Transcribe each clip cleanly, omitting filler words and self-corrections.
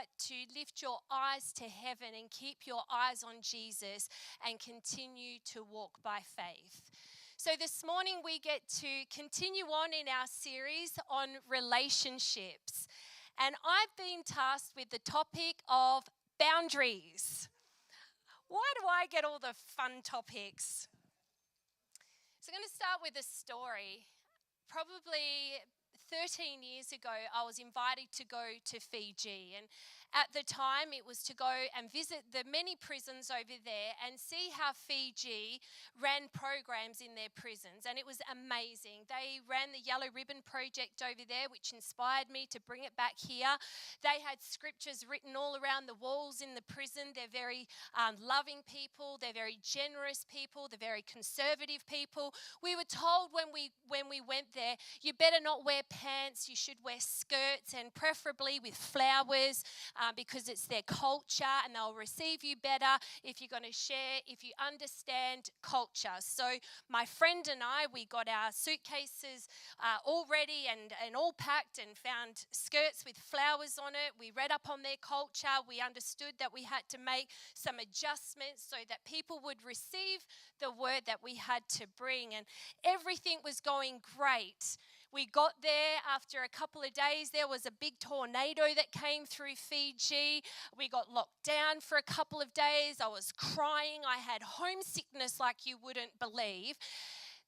but to lift your eyes to heaven and keep your eyes on Jesus and continue to walk by faith. So this morning we get to continue on in our series on relationships. And I've been tasked with the topic of boundaries. Why do I get all the fun topics? So I'm going to start with a story. Probably 13 years ago, I was invited to go to Fiji, and at the time it was to go and visit the many prisons over there and see how Fiji ran programs in their prisons, and it was amazing. They ran the Yellow Ribbon Project over there, which inspired me to bring it back here. They had scriptures written all around the walls in the prison. They're very loving people, they're very generous people, they're very conservative people. We were told when we went there, you better not wear pants, you should wear skirts, and preferably with flowers, because it's their culture and they'll receive you better if you're going to share, if you understand culture. So my friend and I, we got our suitcases all ready and all packed and found skirts with flowers on it. We read up on their culture. We understood that we had to make some adjustments so that people would receive the word that we had to bring, and everything was going great. We got there after a couple of days. There was a big tornado that came through Fiji. We got locked down for a couple of days. I was crying. I had homesickness like you wouldn't believe.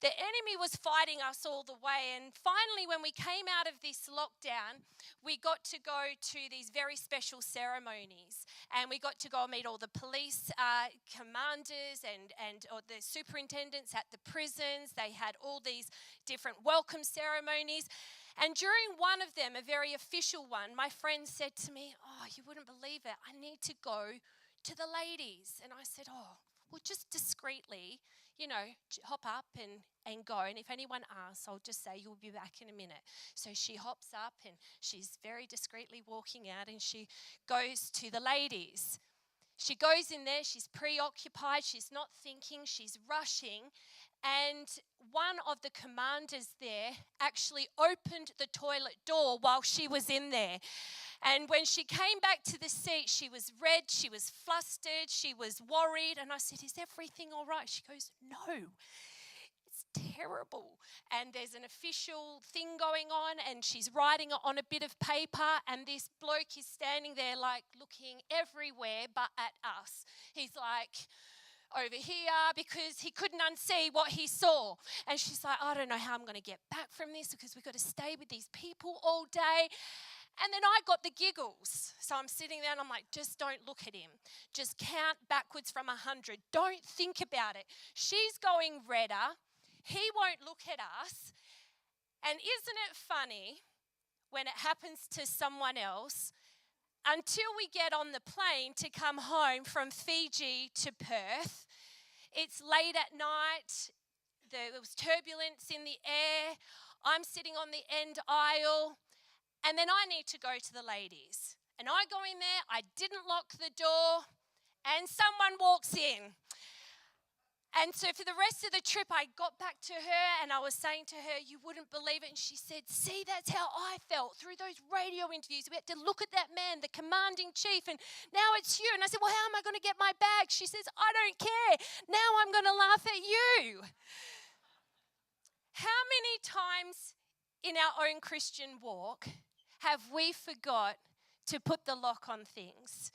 The enemy was fighting us all the way, and finally when we came out of this lockdown, we got to go to these very special ceremonies, and we got to go and meet all the police commanders and the superintendents at the prisons. They had all these different welcome ceremonies, and during one of them, a very official one, my friend said to me, "Oh, you wouldn't believe it, I need to go to the ladies." And I said, "Oh, well, just discreetly, hop up and go. And if anyone asks, I'll just say you'll be back in a minute." So she hops up and she's very discreetly walking out and she goes to the ladies. She goes in there, she's preoccupied, she's not thinking, she's rushing. And one of the commanders there actually opened the toilet door while she was in there. And when she came back to the seat, she was red, she was flustered, she was worried. And I said, "Is everything all right?" She goes, "No, it's terrible." And there's an official thing going on, and she's writing it on a bit of paper, and this bloke is standing there like looking everywhere but at us. He's like over here because he couldn't unsee what he saw. And she's like, "I don't know how I'm going to get back from this because we've got to stay with these people all day." And then I got the giggles. So I'm sitting there and I'm like, just don't look at him. Just count backwards from 100. Don't think about it. She's going redder. He won't look at us. And isn't it funny when it happens to someone else? Until we get on the plane to come home from Fiji to Perth, it's late at night. There was turbulence in the air. I'm sitting on the end aisle. And then I need to go to the ladies. And I go in there, I didn't lock the door, and someone walks in. And so for the rest of the trip, I got back to her and I was saying to her, "You wouldn't believe it." And she said, "See, that's how I felt through those radio interviews. We had to look at that man, the commanding chief, and now it's you." And I said, "Well, how am I going to get my bag?" She says, "I don't care. Now I'm going to laugh at you." How many times in our own Christian walk have we forgot to put the lock on things?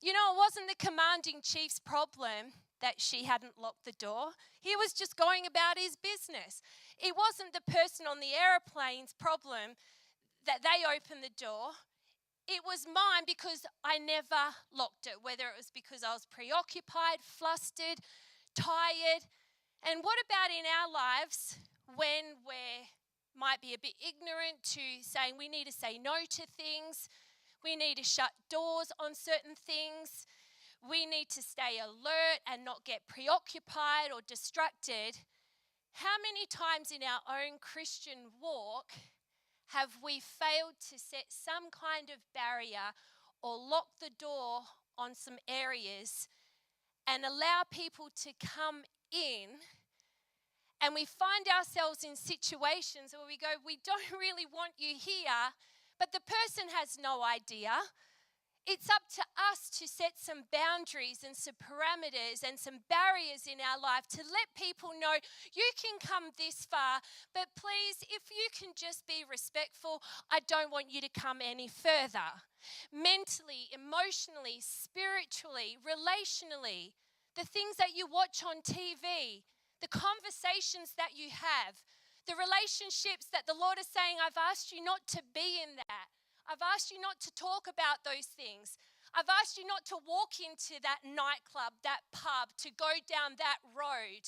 It wasn't the commanding chief's problem that she hadn't locked the door. He was just going about his business. It wasn't the person on the airplane's problem that they opened the door. It was mine because I never locked it, whether it was because I was preoccupied, flustered, tired. And what about in our lives when we might be a bit ignorant to saying we need to say no to things, we need to shut doors on certain things, we need to stay alert and not get preoccupied or distracted? How many times in our own Christian walk have we failed to set some kind of barrier or lock the door on some areas and allow people to come in? And we find ourselves in situations where we go, "We don't really want you here," but the person has no idea. It's up to us to set some boundaries and some parameters and some barriers in our life to let people know you can come this far, but please, if you can just be respectful, I don't want you to come any further. Mentally, emotionally, spiritually, relationally, the things that you watch on TV, the conversations that you have, the relationships that the Lord is saying, I've asked you not to be in that. I've asked you not to talk about those things. I've asked you not to walk into that nightclub, that pub, to go down that road.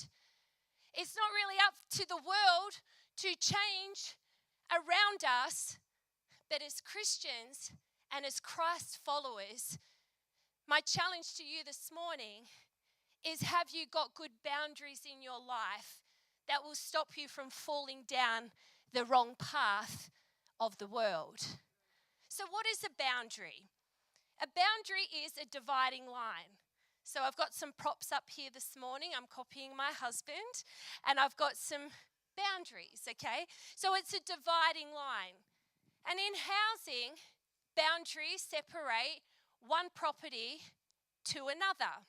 It's not really up to the world to change around us, but as Christians and as Christ followers, my challenge to you this morning is, have you got good boundaries in your life that will stop you from falling down the wrong path of the world? So what is a boundary? A boundary is a dividing line. So I've got some props up here this morning. I'm copying my husband, and I've got some boundaries, okay? So it's a dividing line. And in housing, boundaries separate one property to another.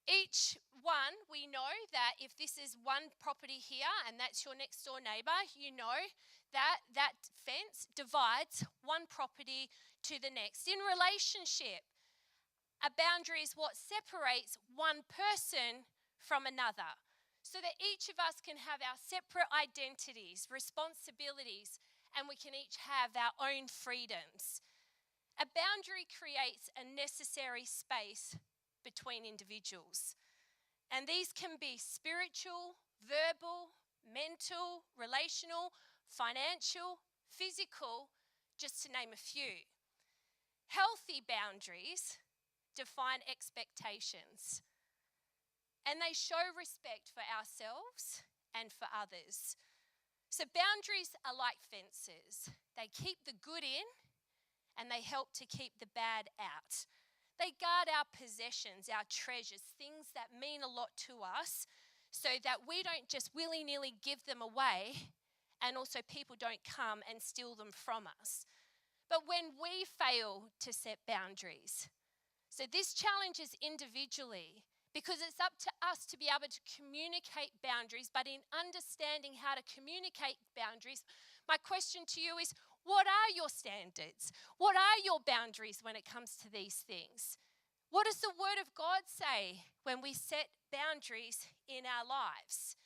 Each one, we know that if this is one property here and that's your next door neighbour, you know that that fence divides one property to the next. In relationship, a boundary is what separates one person from another, so that each of us can have our separate identities, responsibilities, and we can each have our own freedoms. A boundary creates a necessary space between individuals. And these can be spiritual, verbal, mental, relational, financial, physical, just to name a few. Healthy boundaries define expectations, and they show respect for ourselves and for others. So boundaries are like fences. They keep the good in, and they help to keep the bad out. They guard our possessions, our treasures, things that mean a lot to us, so that we don't just willy-nilly give them away, and also people don't come and steal them from us. But when we fail to set boundaries, so this challenges individually, because it's up to us to be able to communicate boundaries, but in understanding how to communicate boundaries, my question to you is, what are your standards? What are your boundaries when it comes to these things? What does the Word of God say when we set boundaries in our lives?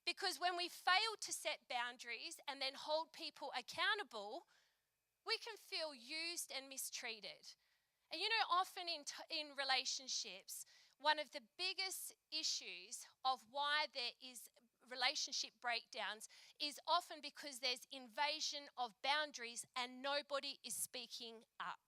Because when we fail to set boundaries and then hold people accountable, we can feel used and mistreated. And you know, often in relationships, one of the biggest issues of why there is relationship breakdowns is often because there's invasion of boundaries and nobody is speaking up.